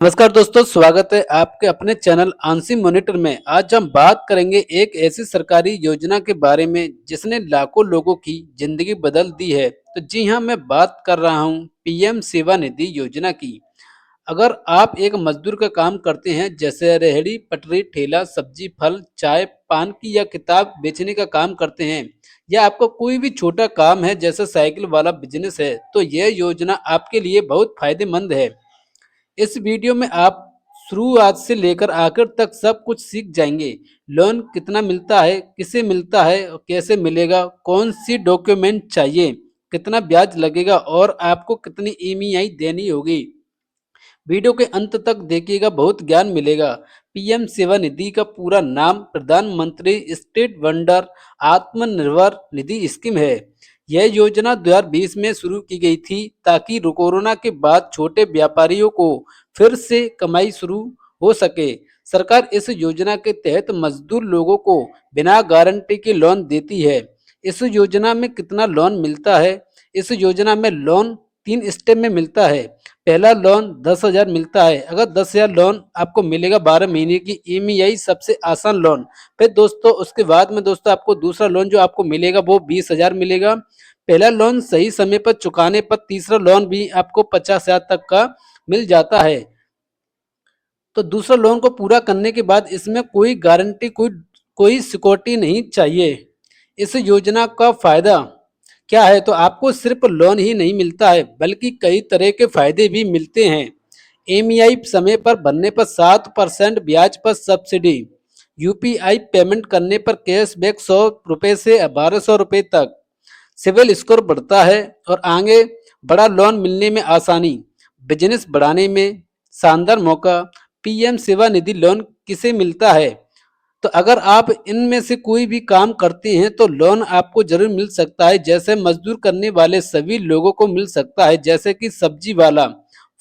नमस्कार दोस्तों, स्वागत है आपके अपने चैनल आंसी मॉनिटर में। आज हम बात करेंगे एक ऐसी सरकारी योजना के बारे में जिसने लाखों लोगों की जिंदगी बदल दी है। तो जी हाँ, मैं बात कर रहा हूँ पीएम सेवा निधि योजना की। अगर आप एक मजदूर का काम करते हैं, जैसे रेहड़ी पटरी ठेला सब्जी फल चाय पान की या किताब बेचने का काम करते हैं, या आपका कोई भी छोटा काम है जैसे साइकिल वाला बिजनेस है, तो यह योजना आपके लिए बहुत फायदेमंद है। इस वीडियो में आप शुरुआत से लेकर आखिर तक सब कुछ सीख जाएंगे। लोन कितना मिलता है, किसे मिलता है, कैसे मिलेगा, कौन सी डॉक्यूमेंट चाहिए, कितना ब्याज लगेगा और आपको कितनी ईएमआई देनी होगी। वीडियो के अंत तक देखिएगा, बहुत ज्ञान मिलेगा। पीएम सेवा निधि का पूरा नाम प्रधानमंत्री street vendor Atmanirbhar Nidhi scheme है। यह योजना 2020 में शुरू की गई थी ताकि कोरोना के बाद छोटे व्यापारियों को फिर से कमाई शुरू हो सके। सरकार इस योजना के तहत मजदूर लोगों को बिना गारंटी के लोन देती है। इस योजना में कितना लोन मिलता है? इस योजना में लोन 3 स्टेप में मिलता है। पहला लोन 10,000 मिलता है। अगर 10,000 लोन आपको मिलेगा 12 महीने की ईएमआई, सबसे आसान लोन। फिर दोस्तों उसके बाद में दोस्तों आपको दूसरा लोन जो आपको मिलेगा वो 20,000 मिलेगा। पहला लोन सही समय पर चुकाने पर तीसरा लोन भी आपको 50,000 तक का मिल जाता है। तो दूसरा लोन को पूरा करने के बाद इसमें कोई गारंटी कोई कोई सिक्योरिटी नहीं चाहिए। इस योजना का फायदा क्या है? तो आपको सिर्फ लोन ही नहीं मिलता है बल्कि कई तरह के फायदे भी मिलते हैं। ईएमआई समय पर भरने पर 7% ब्याज पर सब्सिडी, यूपीआई पेमेंट करने पर कैशबैक 100 रुपये से 1,200 रुपये तक, सिविल स्कोर बढ़ता है और आगे बड़ा लोन मिलने में आसानी, बिजनेस बढ़ाने में शानदार मौका। पीएम सेवा निधि लोन किसे मिलता है? तो अगर आप इनमें से कोई भी काम करते हैं तो लोन आपको जरूर मिल सकता है। जैसे मजदूर करने वाले सभी लोगों को मिल सकता है, जैसे कि सब्जी वाला,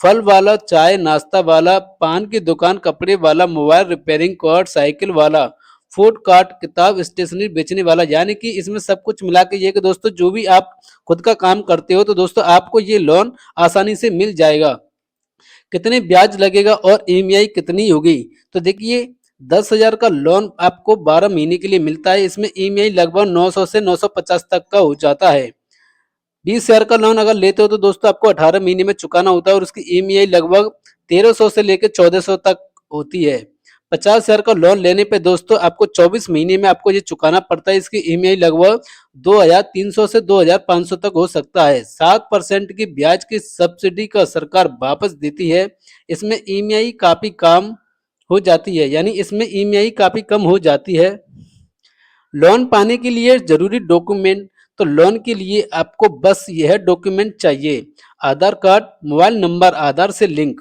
फल वाला, चाय नाश्ता वाला, पान की दुकान, कपड़े वाला, मोबाइल रिपेयरिंग कार्ड, साइकिल वाला, फूड कार्ट, किताब स्टेशनरी बेचने वाला। यानी कि इसमें सब कुछ मिला के ये कि दोस्तों जो भी आप खुद का काम करते हो तो दोस्तों आपको ये लोन आसानी से मिल जाएगा। कितने ब्याज लगेगा और ईएमआई कितनी होगी? तो देखिए, 10,000 का लोन आपको 12 महीने के लिए मिलता है। इसमें ईएमआई लगभग 900 से 950 तक का हो जाता है। 20,000 का लोन अगर लेते हो तो दोस्तों आपको 18 महीने में चुकाना होता है और उसकी ईएमआई लगभग 1300 से लेकर 1400 तक होती है। 50,000 का लोन लेने पे दोस्तों आपको 24 महीने में आपको ये चुकाना पड़ता है। इसकी ईएमआई लगभग 2,300 से 2,500 तक हो सकता है। 7% की ब्याज की सब्सिडी का सरकार वापस देती है। इसमें ईएमआई काफी कम हो जाती है, यानी इसमें ईएमआई काफी कम हो जाती है। लोन पाने के लिए जरूरी डॉक्यूमेंट, तो लोन के लिए आपको बस यह डॉक्यूमेंट चाहिए: आधार कार्ड, मोबाइल नंबर आधार से link,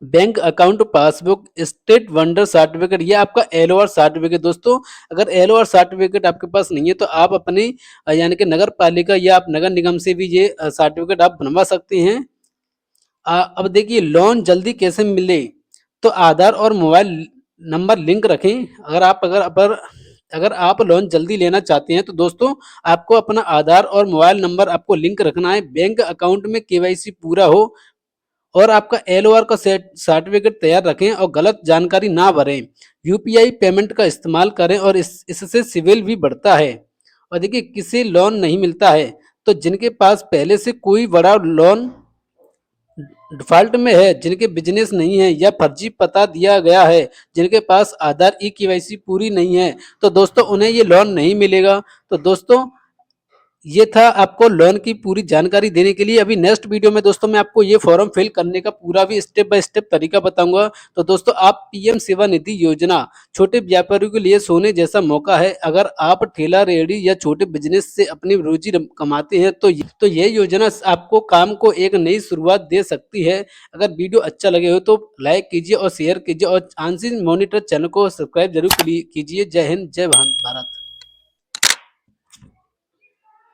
bank account passbook, state wonder certificate, ये आपका एलओआर सर्टिफिकेट। दोस्तों अगर एलओआर सर्टिफिकेट आपके पास नहीं है तो आप अपनी यानी कि नगर पालिका या आप नगर निगम से भी ये सर्टिफिकेट आप बनवा सकते हैं। अब देखिए, लोन जल्दी कैसे मिले? तो आधार और मोबाइल नंबर लिंक रखें। अगर आप लोन जल्दी लेना चाहते हैं तो दोस्तों आपको अपना आधार और मोबाइल नंबर आपको लिंक रखना है। बैंक अकाउंट में केवाईसी पूरा हो और आपका एलओआर का सर्टिफिकेट तैयार रखें और गलत जानकारी ना भरें। यूपीआई पेमेंट का इस्तेमाल करें और इससे सिविल भी बढ़ता है। और देखिए, किसी लोन नहीं मिलता है तो जिनके पास पहले से कोई बड़ा लोन डिफॉल्ट में है, जिनके बिजनेस नहीं है या फर्जी पता दिया गया है, जिनके पास आधार ई केवाईसी पूरी नहीं है, तो दोस्तों उन्हें ये लोन नहीं मिलेगा। तो दोस्तों ये था आपको लोन की पूरी जानकारी देने के लिए। अभी नेक्स्ट वीडियो में दोस्तों मैं आपको ये फॉर्म फिल करने का पूरा भी स्टेप बाय स्टेप तरीका बताऊंगा। तो दोस्तों आप पीएम सेवा निधि योजना छोटे व्यापारियों के लिए सोने जैसा मौका है। अगर आप ठेला रेहड़ी या छोटे बिजनेस से अपनी रोजी कमाते हैं तो ये योजना आपको काम को एक नई शुरुआत दे सकती है। अगर वीडियो अच्छा लगे हो तो लाइक कीजिए और शेयर कीजिए और आंशिक मॉनिटर चैनल को सब्सक्राइब जरूर कीजिए। जय हिंद, जय भारत।